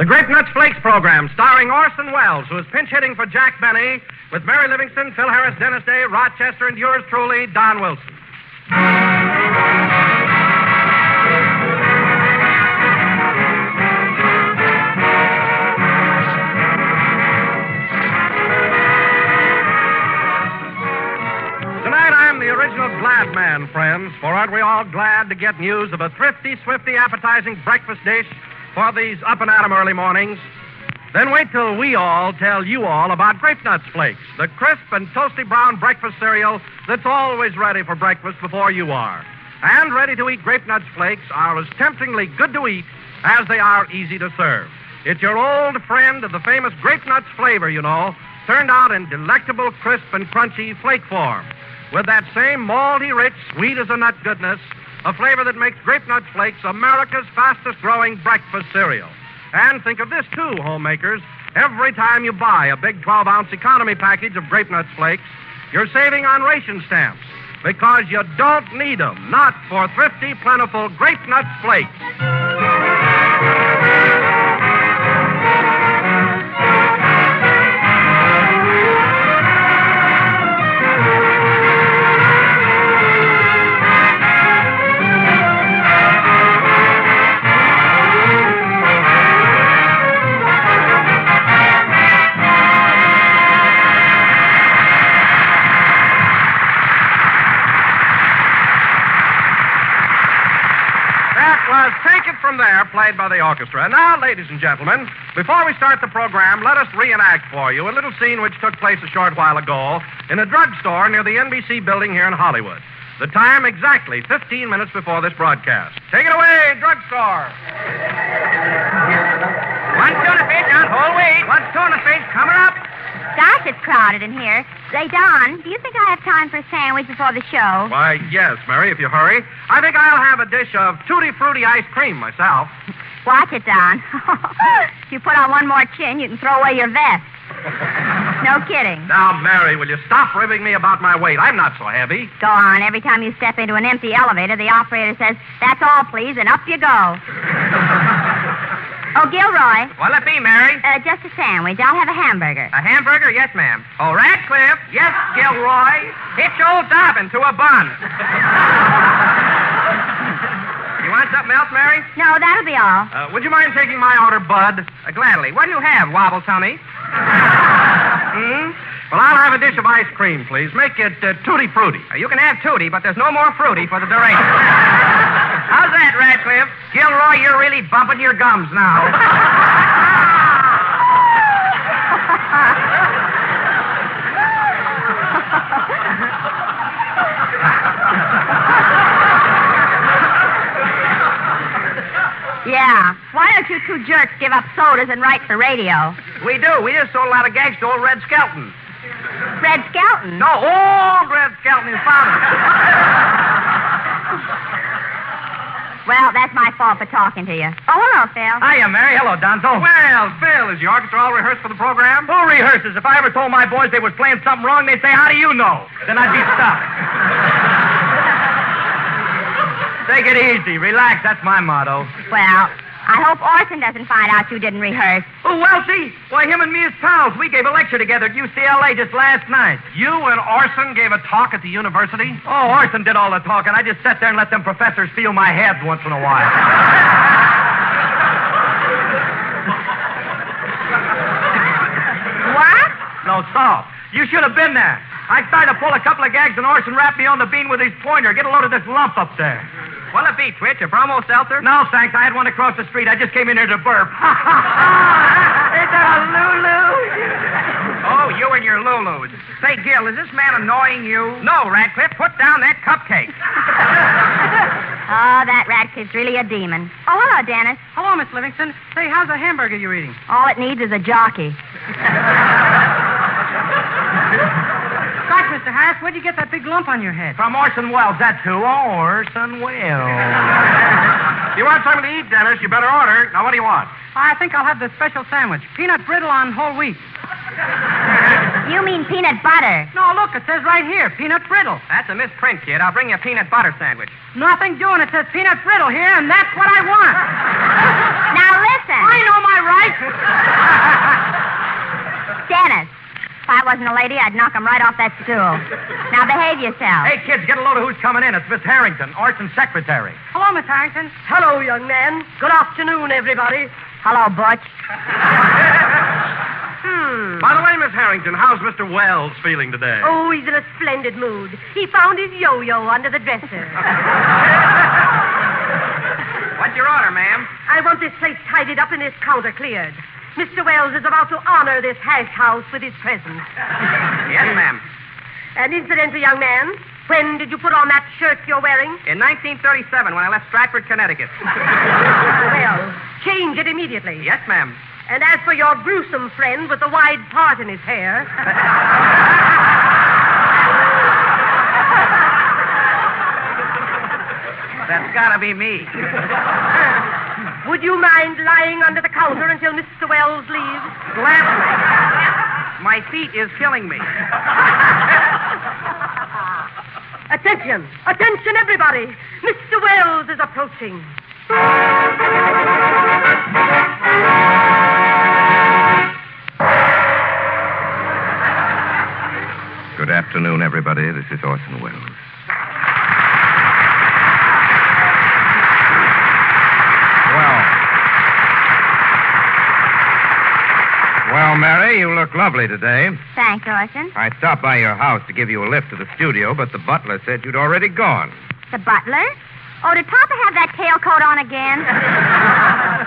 The Grape Nuts Flakes program, starring Orson Welles, who is pinch hitting for Jack Benny, with Mary Livingston, Phil Harris, Dennis Day, Rochester, and yours truly, Don Wilson. Tonight I'm the original glad man, friends, for aren't we all glad to get news of a thrifty, swifty, appetizing breakfast dish for these up-and-at-'em early mornings? Then wait till we all tell you all about Grape Nuts Flakes, the crisp and toasty brown breakfast cereal that's always ready for breakfast before you are. And ready-to-eat Grape Nuts Flakes are as temptingly good to eat as they are easy to serve. It's your old friend of the famous Grape Nuts flavor, you know, turned out in delectable, crisp, and crunchy flake form. With that same malty, rich, sweet-as-a-nut goodness, a flavor that makes Grape Nuts Flakes America's fastest-growing breakfast cereal. And think of this, too, homemakers. Every time you buy a big 12-ounce economy package of Grape Nuts Flakes, you're saving on ration stamps because you don't need them, not for thrifty, plentiful Grape Nuts Flakes. There, played by the orchestra. Now, ladies and gentlemen, before we start the program, let us reenact for you a little scene which took place a short while ago in a drugstore near the NBC building here in Hollywood. The time exactly 15 minutes before this broadcast. Take it away, drugstore. One tuna fish on whole wheat. One tuna fish coming up. Gosh, it's crowded in here. Say, Don, do you think I have time for a sandwich before the show? Why, yes, Mary, if you hurry. I think I'll have a dish of Tutti Frutti ice cream myself. Watch it, Don. If you put on one more chin, you can throw away your vest. No kidding. Now, Mary, will you stop ribbing me about my weight? I'm not so heavy. Go on. Every time you step into an empty elevator, the operator says, "That's all, please," and up you go. Oh, Gilroy. What'll it be, Mary? Just a sandwich. I'll have a hamburger. A hamburger? Yes, ma'am. Oh, Radcliffe? Yes, Gilroy. Hitch old Dobbin to a bun. You want something else, Mary? No, that'll be all. Would you mind taking my order, Bud? Gladly. What do you have, Wobble Tummy? Well, I'll have a dish of ice cream, please. Make it Tutti Frutti. You can have Tutti, but there's no more fruity for the duration. How's that, Radcliffe? Gilroy, you're really bumping your gums now. Yeah. Why don't you two jerks give up sodas and write for radio? We do. We just sold a lot of gags to old Red Skelton. Red Skelton? No, old Red Skelton, his father. Well, that's my fault for talking to you. Oh, hello, Phil. Hiya, Mary. Hello, Donzo. Well, Phil, is your orchestra all rehearsed for the program? Who rehearses? If I ever told my boys they was playing something wrong, they'd say, "How do you know?" Then I'd be stuck. Take it easy. Relax. That's my motto. Well, I hope Orson doesn't find out you didn't rehearse. Oh, Welty. Why, him and me is pals. We gave a lecture together at UCLA just last night. You and Orson gave a talk at the university? Oh, Orson did all the talking. I just sat there and let them professors feel my head once in a while. What? No, so. You should have been there. I tried to pull a couple of gags and Orson wrapped me on the bean with his pointer. Get a load of this lump up there. What'll it be, Twitch? A promo seltzer? No, thanks. I had one across the street. I just came in here to burp. Is that a Lulu? Oh, you and your Lulus. Say, Gil, is this man annoying you? No, Radcliffe. Put down that cupcake. Oh, that Radcliffe's really a demon. Oh, hello, Dennis. Hello, Miss Livingston. Say, how's the hamburger you're eating? All it needs is a jockey. Gosh, Mr. Harris, where'd you get that big lump on your head? From Orson Welles, that's who. Orson Welles. You want something to eat, Dennis? You better order. Now, what do you want? I think I'll have the special sandwich. Peanut brittle on whole wheat. You mean peanut butter. No, look, it says right here, peanut brittle. That's a misprint, kid. I'll bring you a peanut butter sandwich. Nothing doing. It says peanut brittle here, and that's what I want. Now, listen. I know my right? Dennis, if I wasn't a lady, I'd knock him right off that stool. Now behave yourself. Hey, kids, get a load of who's coming in. It's Miss Harrington, Orton's secretary. Hello, Miss Harrington. Hello, young man. Good afternoon, everybody. Hello, Butch. By the way, Miss Harrington, how's Mr. Wells feeling today? Oh, he's in a splendid mood. He found his yo-yo under the dresser. What's your order, ma'am? I want this place tidied up and this counter cleared. Mr. Wells is about to honor this hash house with his presence. Yes, ma'am. And incidentally, young man, when did you put on that shirt you're wearing? In 1937, when I left Stratford, Connecticut. Well, change it immediately. Yes, ma'am. And as for your gruesome friend with the wide part in his hair... That's gotta be me. Would you mind lying under the counter until Mr. Wells leaves? Gladly. My feet is killing me. Attention! Attention, everybody! Mr. Wells is approaching. Good afternoon, everybody. This is Orson Welles. Well, Mary, you look lovely today. Thanks, Orson. I stopped by your house to give you a lift to the studio, but the butler said you'd already gone. The butler? Oh, did Papa have that tailcoat on again?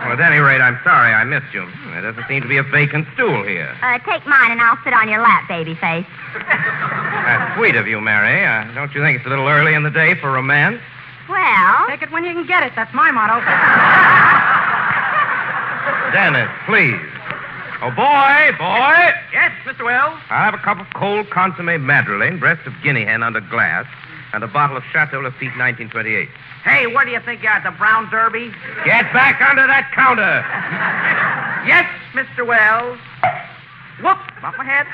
Well, at any rate, I'm sorry I missed you. There doesn't seem to be a vacant stool here. Take mine and I'll sit on your lap, babyface. That's sweet of you, Mary. Don't you think it's a little early in the day for romance? Well, Take it when you can get it. That's my motto. Dennis, please. Oh, boy. Yes, Mr. Wells? I'll have a cup of cold consommé madrilen, breast of guinea hen under glass, and a bottle of Chateau Lafite 1928. Hey, where do you think you are, at the Brown Derby? Get back under that counter. Yes, Mr. Wells. Whoop, off my head.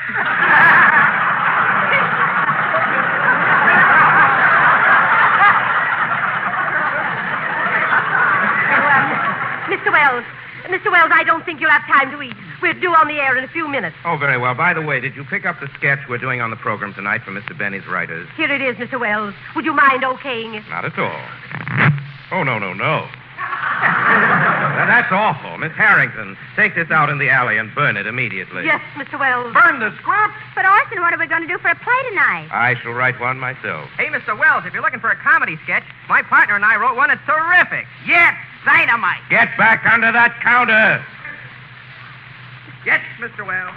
Mr. Wells, I don't think you'll have time to eat. We're due on the air in a few minutes. Oh, very well. By the way, did you pick up the sketch we're doing on the program tonight for Mr. Benny's writers? Here it is, Mr. Wells. Would you mind okaying it? Not at all. Oh, no. Now, that's awful. Miss Harrington, take this out in the alley and burn it immediately. Yes, Mr. Wells. Burn the script. but Orson, what are we going to do for a play tonight? I shall write one myself. Hey, Mr. Wells, if you're looking for a comedy sketch, my partner and I wrote one that's terrific. Yes, dynamite. Get back under that counter. Yes, Mr. Wells.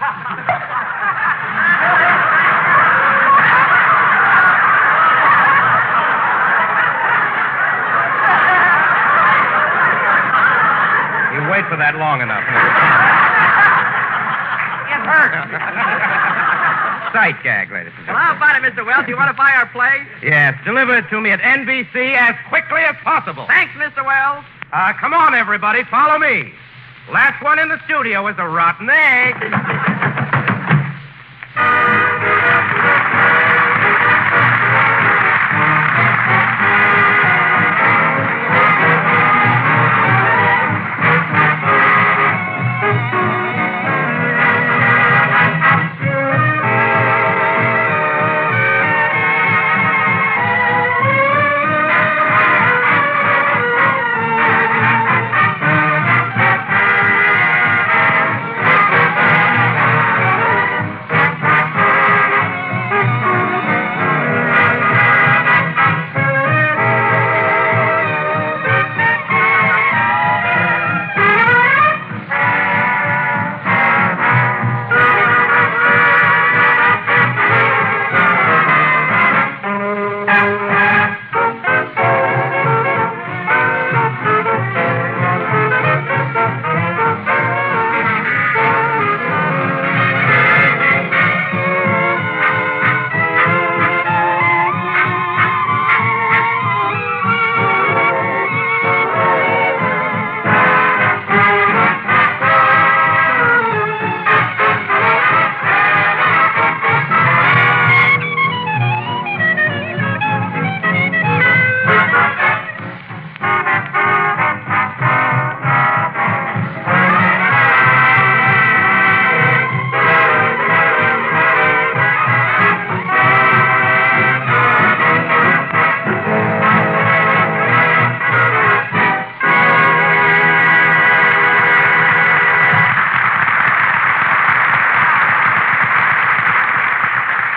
You wait for that long enough. It hurts. Sight gag, ladies and Well, gentlemen. how about it, Mr. Wells? You want to buy our play? Yes, deliver it to me at NBC as quickly as possible. Thanks, Mr. Wells. Come on, everybody, follow me. Last one in the studio is a rotten egg.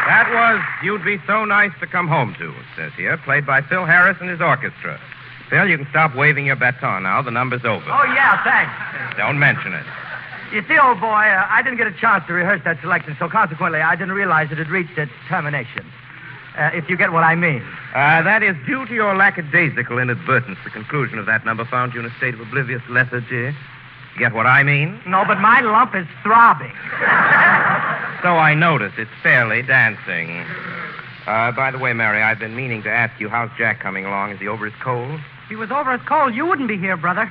That was You'd Be So Nice to Come Home To, it says here, played by Phil Harris and his orchestra. Phil, you can stop waving your baton now. The number's over. Oh, yeah, thanks. Don't mention it. You see, old boy, I didn't get a chance to rehearse that selection, so consequently, I didn't realize it had reached its termination. If you get what I mean. That is due to your lackadaisical inadvertence. The conclusion of that number found you in a state of oblivious lethargy. You get what I mean? No, but my lump is throbbing. So I notice. It's fairly dancing. By the way, Mary, I've been meaning to ask you, how's Jack coming along? Is he over his cold? If he was over his cold, you wouldn't be here, brother.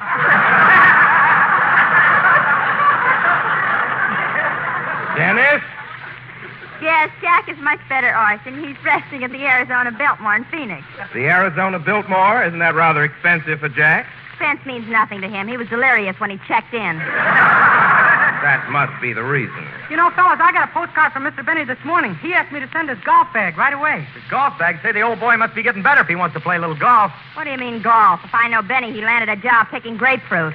Dennis? Yes, Jack is much better, Orson. He's resting at the Arizona Biltmore in Phoenix. The Arizona Biltmore? Isn't that rather expensive for Jack? Expense means nothing to him. He was delirious when he checked in. That must be the reason. You know, fellas, I got a postcard from Mr. Benny this morning. He asked me to send his golf bag right away. His golf bag? Say, the old boy must be getting better if he wants to play a little golf. What do you mean, golf? If I know Benny, he landed a job picking grapefruit.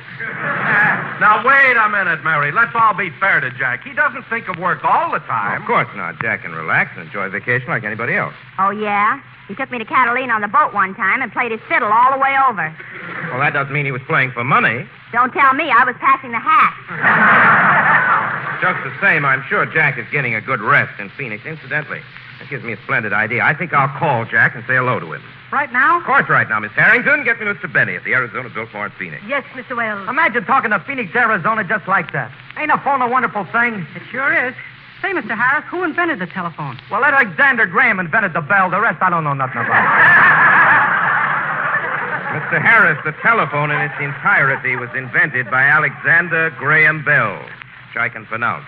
Now, wait a minute, Mary. Let's all be fair to Jack. He doesn't think of work all the time. Of course not. Jack can relax and enjoy vacation like anybody else. Oh, yeah? He took me to Catalina on the boat one time and played his fiddle all the way over. Well, that doesn't mean he was playing for money. Don't tell me. I was passing the hat. Just the same, I'm sure Jack is getting a good rest in Phoenix. Incidentally, that gives me a splendid idea. I think I'll call Jack and say hello to him. Right now? Of course, right now, Miss Harrington. Get me Mr. Benny at the Arizona Biltmore in Phoenix. Yes, Mr. Wells. Imagine talking to Phoenix, Arizona just like that. Ain't a phone a wonderful thing? It sure is. Say, Mr. Harris, who invented the telephone? Well, Alexander Graham invented the bell. The rest I don't know nothing about. Mr. Harris, the telephone in its entirety was invented by Alexander Graham Bell, which I can pronounce.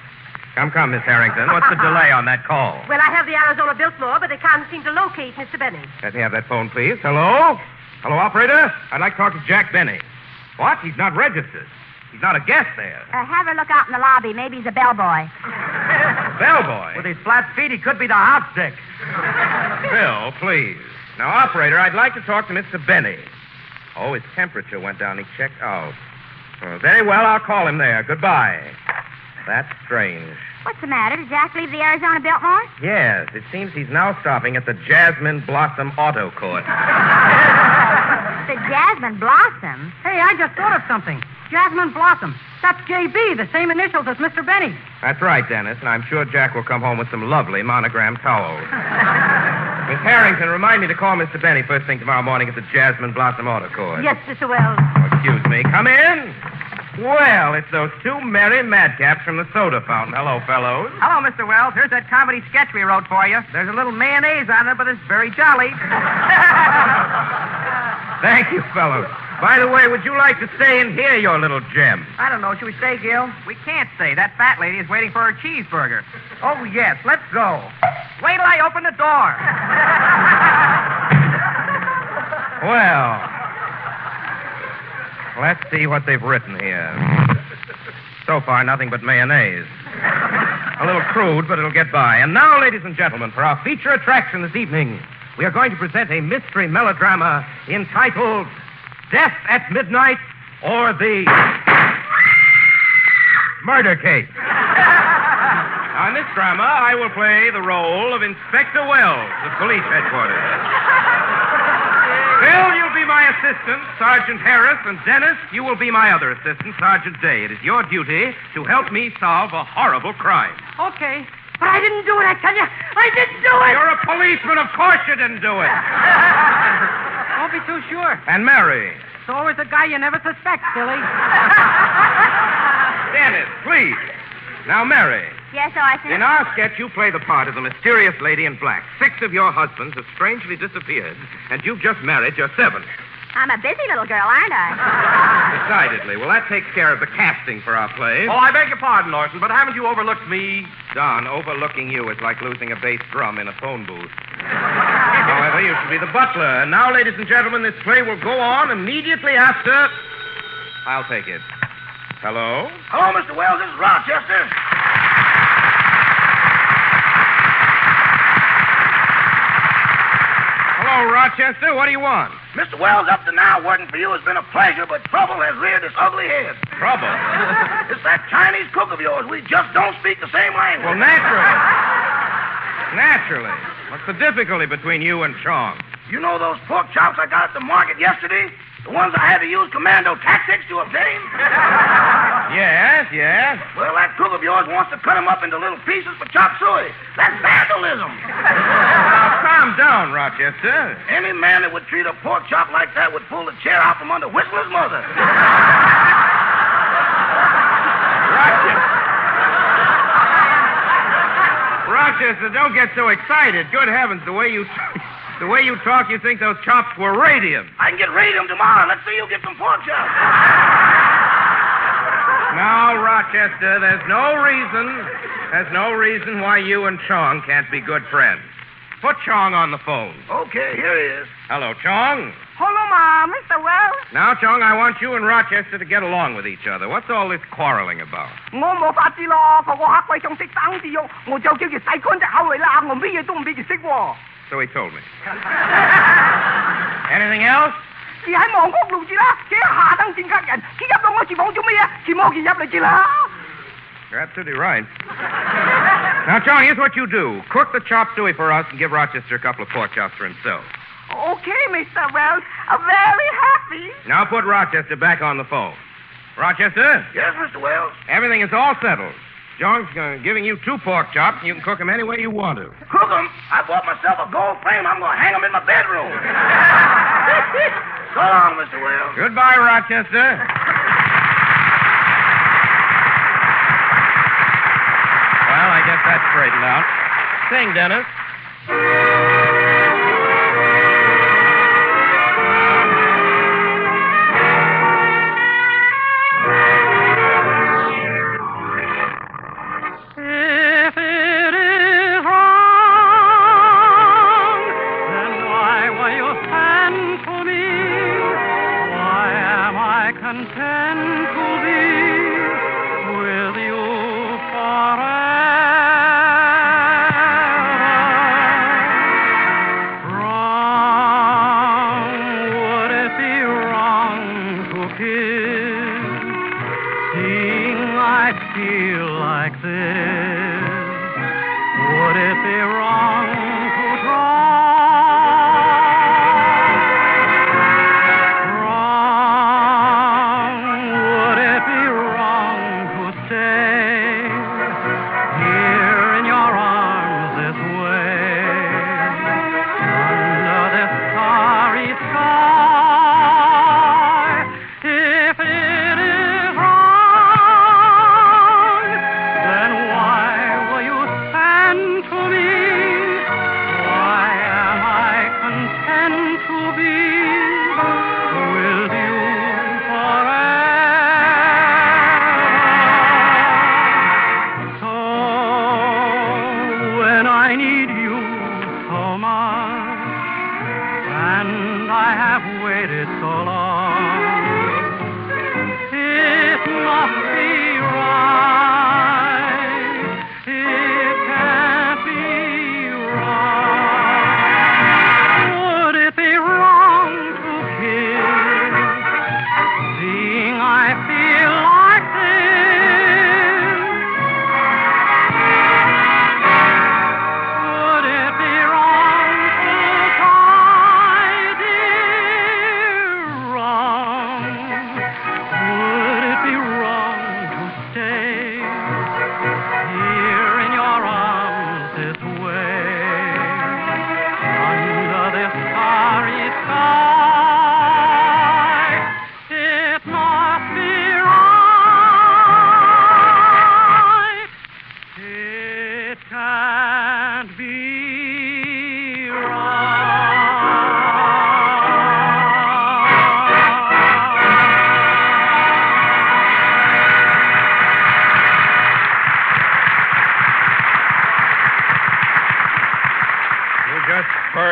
Come, Miss Harrington. What's the delay on that call? Well, I have the Arizona Biltmore, but they can't seem to locate Mr. Benny. Let me have that phone, please. Hello? Hello, operator? I'd like to talk to Jack Benny. What? He's not registered. He's not a guest there. Have her look out in the lobby. Maybe he's a bellboy. Bellboy? With his flat feet, he could be the house dick. Bill, please. Now, operator, I'd like to talk to Mr. Benny. Oh, his temperature went down. He checked out. Oh, very well, I'll call him there. Goodbye. That's strange. What's the matter? Did Jack leave the Arizona Biltmore? Yes, it seems he's now stopping at the Jasmine Blossom Auto Court. The Jasmine Blossom? Hey, I just thought of something. Jasmine Blossom. That's J.B., the same initials as Mr. Benny. That's right, Dennis, and I'm sure Jack will come home with some lovely monogram towels. Miss Harrington, remind me to call Mr. Benny first thing tomorrow morning at the Jasmine Blossom Auto Court. Yes, Mr. Wells. Oh, excuse me. Come in. Well, it's those two merry madcaps from the soda fountain. Hello, fellows. Hello, Mr. Wells. Here's that comedy sketch we wrote for you. There's a little mayonnaise on it, but it's very jolly. Thank you, fellows. By the way, would you like to stay and hear your little gem? I don't know. Should we stay, Gil? We can't stay. That fat lady is waiting for her cheeseburger. Oh, yes. Let's go. Wait till I open the door. Well, let's see what they've written here. So far, nothing but mayonnaise. A little crude, but it'll get by. And now, ladies and gentlemen, for our feature attraction this evening, we are going to present a mystery melodrama entitled Death at Midnight or the Murder Case. Now, in this drama, I will play the role of Inspector Wells of Police Headquarters. Bill, you'll be my assistant, Sergeant Harris, and Dennis, you will be my other assistant, Sergeant Day. It is your duty to help me solve a horrible crime. Okay. But I didn't do it, I tell you. I didn't do it. You're a policeman. Of course you didn't do it. Don't be too sure. And Mary. It's always a guy you never suspect, silly. Dennis, please. Now, Mary. Yes, Orson? In our sketch, you play the part of the mysterious lady in black. 6 of your husbands have strangely disappeared, and you've just married your 7th. I'm a busy little girl, aren't I? Decidedly. Well, that takes care of the casting for our play. Oh, I beg your pardon, Orson, but haven't you overlooked me? Don, overlooking you is like losing a bass drum in a phone booth. However, you should be the butler. And now, ladies and gentlemen, this play will go on immediately after... I'll take it. Hello? Hello, Mr. Wells. This is Rochester. Hello, Rochester. What do you want? Mr. Wells, up to now, working for you has been a pleasure, but trouble has reared its ugly head. Trouble? It's that Chinese cook of yours. We just don't speak the same language. Well, naturally. Naturally. What's the difficulty between you and Chong? You know those pork chops I got at the market yesterday? The ones I had to use commando tactics to obtain? Yes. Well, that cook of yours wants to cut them up into little pieces for chop suey. That's vandalism. Now, calm down, Rochester. Any man that would treat a pork chop like that would pull the chair out from under Whistler's mother. Rochester, don't get so excited. Good heavens, the way you talk, you think those chops were radium. I can get radium tomorrow. Let's see you get some pork chops. Now, Rochester, there's no reason why you and Chong can't be good friends. Put Chong on the phone. Okay, here he is. Hello, Chong. Hello, Ma, Mr. Wells. Now, Chong, I want you and Rochester to get along with each other. What's all this quarreling about? 我冇法子咯，個黑鬼仲識生字肉，我就叫佢洗乾隻口嚟啦，我咩嘢都唔俾佢識喎。 So he told me. Anything else? 住喺望屋路住啦，佢下等賤格人，佢入到我廚房做咩嘢？佢摸佢入嚟住啦。 You're absolutely right. Now, Chong, here's what you do. Cook the chop suey for us and give Rochester a couple of pork chops for himself. Okay, Mr. Wells, I'm very happy. Now put Rochester back on the phone. Rochester? Yes, Mr. Wells? Everything is all settled. John's giving you 2 pork chops, and you can cook them any way you want to. Cook them? I bought myself a gold frame. I'm going to hang them in my bedroom. So long, Mr. Wells. Goodbye, Rochester. Well, I guess that's straightened out. Sing, Dennis.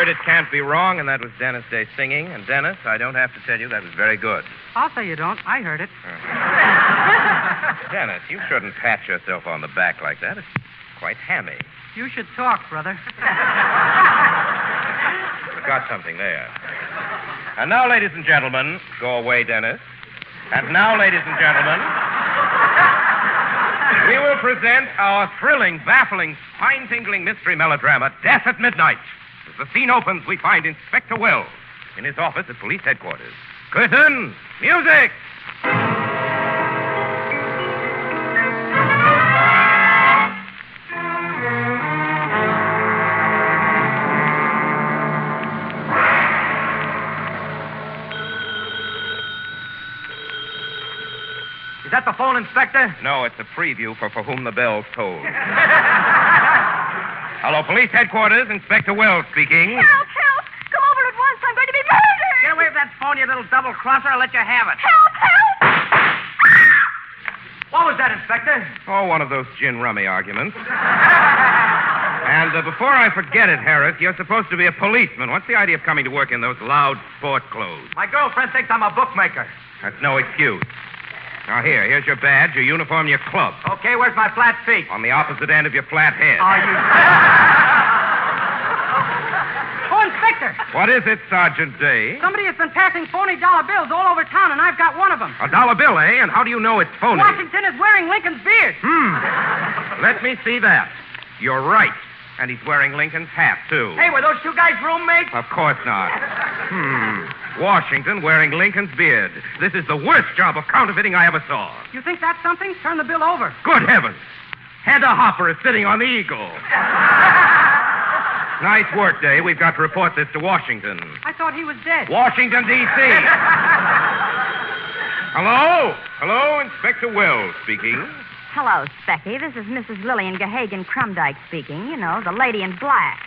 It can't be wrong, and that was Dennis Day singing. And Dennis, I don't have to tell you, that was very good. I'll say you don't. I heard it. Dennis, you shouldn't pat yourself on the back like that. It's quite hammy. You should talk, brother. Got something there. And now, ladies and gentlemen, go away, Dennis. And now, ladies and gentlemen, We will present our thrilling, baffling, spine-tingling mystery melodrama, Death at Midnight. As the scene opens, we find Inspector Wells in his office at police headquarters. Curtain, music! Is that the phone, Inspector? No, it's a preview for Whom the Bell's Tolled. Hello, police headquarters. Inspector Wells speaking. Help! Come over at once. I'm going to be murdered. Get away from that phone, you little double-crosser. I'll let you have it. Help! What was that, Inspector? Oh, one of those gin-rummy arguments. And before I forget it, Harris, you're supposed to be a policeman. What's the idea of coming to work in those loud sport clothes? My girlfriend thinks I'm a bookmaker. That's no excuse. Now, here's your badge, your uniform, your club. Okay, where's my flat feet? On the opposite end of your flat head. Oh, Inspector, What is it, Sergeant Day? somebody has been passing phony dollar bills all over town, and I've got one of them. A dollar bill, eh? And how do you know it's phony? Washington is wearing Lincoln's beard. Let me see that. You're right. And he's wearing Lincoln's hat, too. Hey, were those two guys roommates? Of course not. Washington wearing Lincoln's beard. This is the worst job of counterfeiting I ever saw. You think that's something? Turn the bill over. Good heavens. Hedda Hopper is sitting on the Eagle. Nice work, Day. We've got to report this to Washington. I thought he was dead. Washington, D.C. Hello, Inspector Wells speaking. Hello, Specky. This is Mrs. Lillian Gahagan Crumdyke speaking. You know, the lady in black.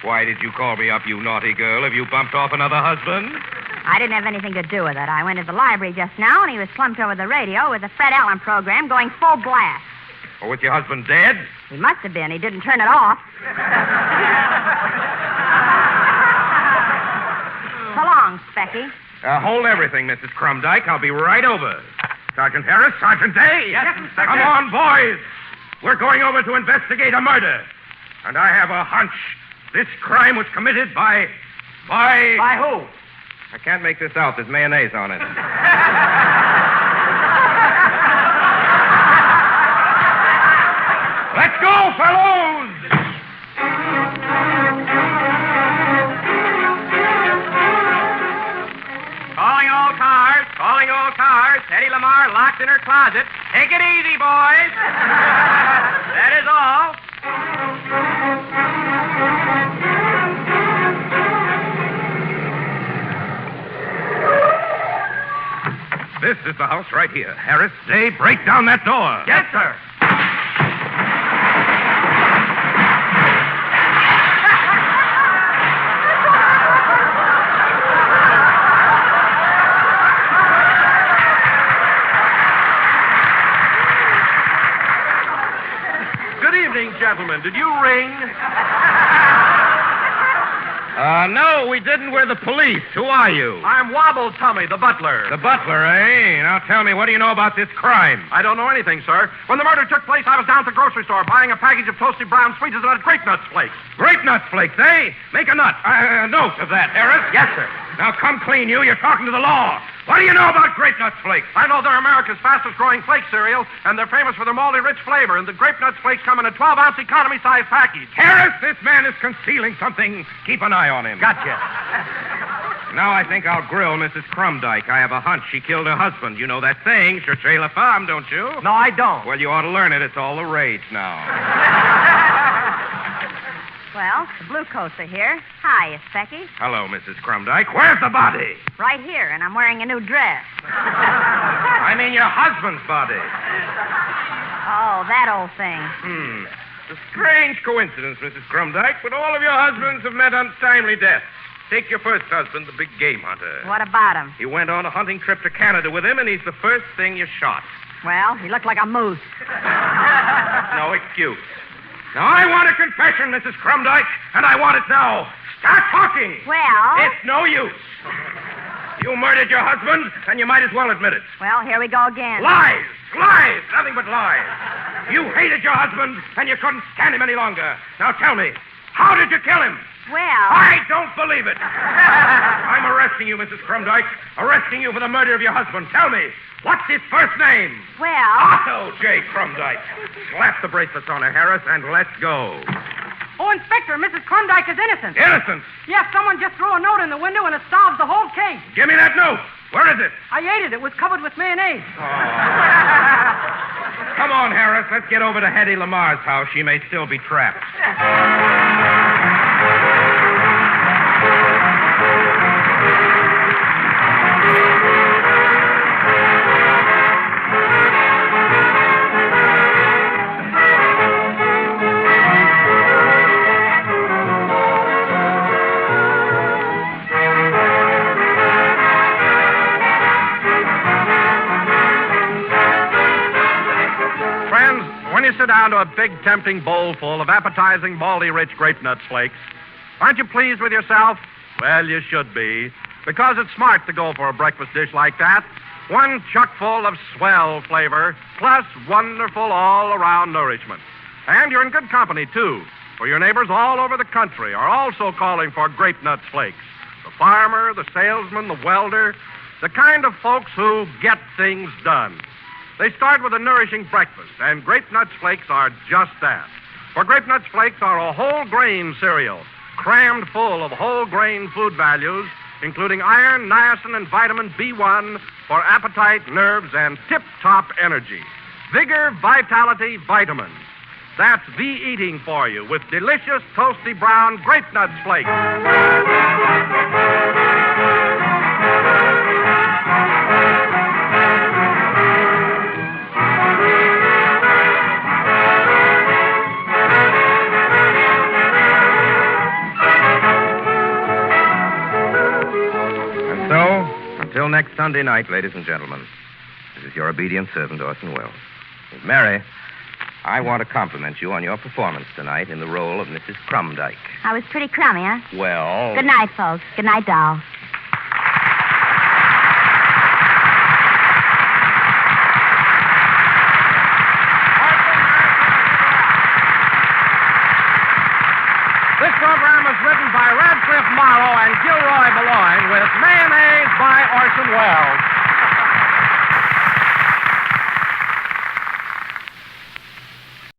Why did you call me up, you naughty girl? Have you bumped off another husband? I didn't have anything to do with it. I went to the library just now, and he was slumped over the radio with the Fred Allen program going full blast. Or was your husband dead? He must have been. He didn't turn it off. So long, Specky. Hold everything, Mrs. Crumdyke. I'll be right over. Sergeant Harris, Sergeant Day. Yes, Inspector. Come on, boys. We're going over to investigate a murder. And I have a hunch this crime was committed by... By who? I can't make this out. There's mayonnaise on it. Let's go, fellows! Calling all cars. Eddie Lamar locked in her closet. Take it easy, boys. That is all. This is the house right here. Harris, Day, break down that door. Yes, sir. Good evening, gentlemen. Did you ring? No, we didn't. We're the police. Who are you? I'm Wobble Tummy, the butler. The butler, eh? Now tell me, what do you know about this crime? I don't know anything, sir. When the murder took place, I was down at the grocery store buying a package of toasty brown sweeties and grape nuts flakes. Grape nuts flakes, eh? Make a note of that, Harris. Yes, sir. Now come clean, you. You're talking to the law. What do you know about grape nuts flakes? I know they're America's fastest-growing flake cereal, and they're famous for their malty rich flavor, and the grape nuts flakes come in a 12-ounce economy-size package. Harris, this man is concealing something. Keep an eye on him. Gotcha. Now I think I'll grill Mrs. Crumdyke. I have a hunch she killed her husband. You know that saying, cherchez la femme, don't you? No, I don't. Well, you ought to learn it. It's all the rage now. Well, the blue coats are here. Hi, Specky. Hello, Mrs. Crumdyke. Where's the body? Right here, and I'm wearing a new dress. I mean your husband's body. Oh, that old thing. It's a strange coincidence, Mrs. Crumdyke, but all of your husbands have met untimely deaths. Take your first husband, the big game hunter. What about him? You went on a hunting trip to Canada with him, and he's the first thing you shot. Well, he looked like a moose. No excuse. Now, I want a confession, Mrs. Crumdyke, and I want it now. Start talking. Well... It's no use. You murdered your husband, and you might as well admit it. Well, here we go again. Lies! Lies! Nothing but lies. You hated your husband, and you couldn't stand him any longer. Now tell me, How did you kill him? Well, I don't believe it. I'm arresting you, Mrs. Crumdyke. Arresting you for the murder of your husband. Tell me, what's his first name? well. Otto J. Crumdyke. Slap the bracelets on her, Harris, and let's go. Oh, Inspector, Mrs. Klondike is innocent. Innocent. Yes, someone just threw a note in the window and it solves the whole case. Give me that note. Where is it? I ate it. It was covered with mayonnaise. Come on, Harris. Let's get over to Hetty Lamar's house. She may still be trapped. When you sit down to a big, tempting bowl full of appetizing, baldy-rich grape nuts flakes, aren't you pleased with yourself? Well, you should be, because it's smart to go for a breakfast dish like that. One chuck full of swell flavor, plus wonderful all-around nourishment. And you're in good company, too, for your neighbors all over the country are also calling for grape nuts flakes. The farmer, the salesman, the welder, the kind of folks who get things done. They start with a nourishing breakfast, and Grape Nuts Flakes are just that. For Grape Nuts Flakes are a whole grain cereal, crammed full of whole grain food values, including iron, niacin, and vitamin B1 for appetite, nerves, and tip-top energy. Vigor, vitality, vitamins. That's the eating for you with delicious, toasty brown Grape Nuts Flakes. Until next Sunday night, ladies and gentlemen, this is your obedient servant, Orson Welles. Mary, I want to compliment you on your performance tonight in the role of Mrs. Crumdyke. I was pretty crummy, huh? Well... Good night, folks. Good night, doll. This program was written by Radcliffe Morrow and Gilroy Boulogne with mayonnaise by Orson Welles.